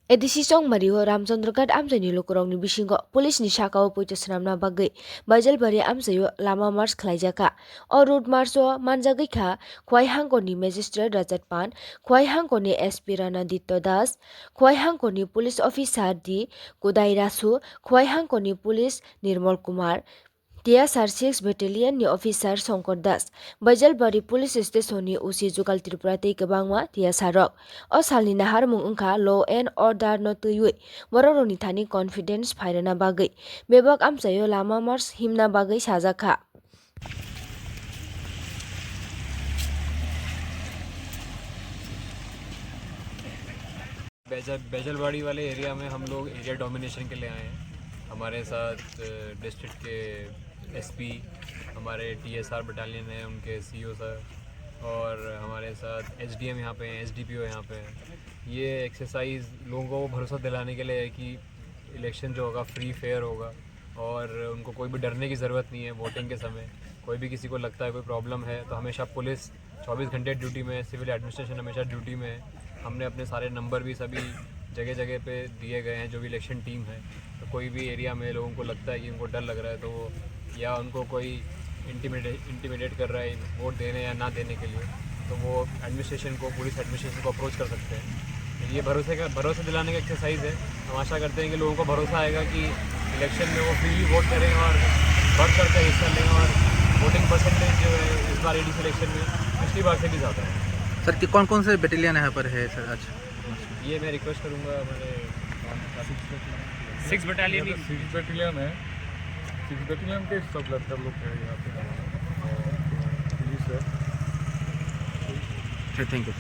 ADC chongmarini Ramchandraghat amchaini lukurokno bisingo police ni sakao puito swnamna bagwi baijalbari amchaio lama march khlaijaka. O road march o manjagwi kha Khowai hangkoni magistrate Rajatpan, Khowai hangkoni SP Ranaditya Das, Khowai hangkoni police officer di Kudai Rasu, Khowai hangkoni police Nirmal Kumar, TSR 6 Battalion ni officer Shankar Das, Baijalbari Police Station ni UC Jugal Tripura tei kwbangma TSR rok. O salni naharmung wngkha law and order no twiwi borokni thani confidence phairana bagwi bebak amchaio lama march himna bagwi sajakha. बैजलवाड़ी वाले area में हम लोग area domination के लिए आए हैं। हमारे साथ डिस्ट्रिक्ट के एसपी, हमारे टीएसआर बटालियन है, उनके सीईओ सर, और हमारे साथ एसडीएम यहाँ पे हैं, एसडीपीओ यहाँ पे हैं। ये एक्सरसाइज लोगों को भरोसा दिलाने के लिए है कि इलेक्शन जो होगा फ्री फेयर होगा और उनको कोई भी डरने की ज़रूरत नहीं है। वोटिंग के समय कोई भी किसी को लगता है कोई प्रॉब्लम है तो हमेशा पुलिस 24 घंटे ड्यूटी में है, सिविल एडमिनिस्ट्रेशन हमेशा ड्यूटी में है। हमने अपने सारे नंबर भी सभी जगह जगह पे दिए गए हैं जो भी इलेक्शन टीम है। तो कोई भी एरिया में लोगों को लगता है कि उनको डर लग रहा है तो वो या उनको कोई इंटीमिडेट कर रहा है वोट देने या ना देने के लिए, तो वो एडमिनिस्ट्रेशन को, पुलिस एडमिनिस्ट्रेशन को अप्रोच कर सकते हैं। ये भरोसा दिलाने का एक्सरसाइज है। हम आशा करते हैं कि लोगों को भरोसा आएगा कि इलेक्शन में वो फ्रीली वोट करें और बढ़ चढ़ कर हिस्सा लें और वोटिंग परसेंटेज जो है इस बार ADC इलेक्शन में पिछली बार से भी ज़्यादा है। सर कि कौन कौन से बटालियन यहाँ पर है सर आज? ये मैं रिक्वेस्ट करूँगा हमारे 6 बटालियन है। 6 बटालियन के सब लड़का लोग हैं यहाँ पे और पुलिस है। Thank you.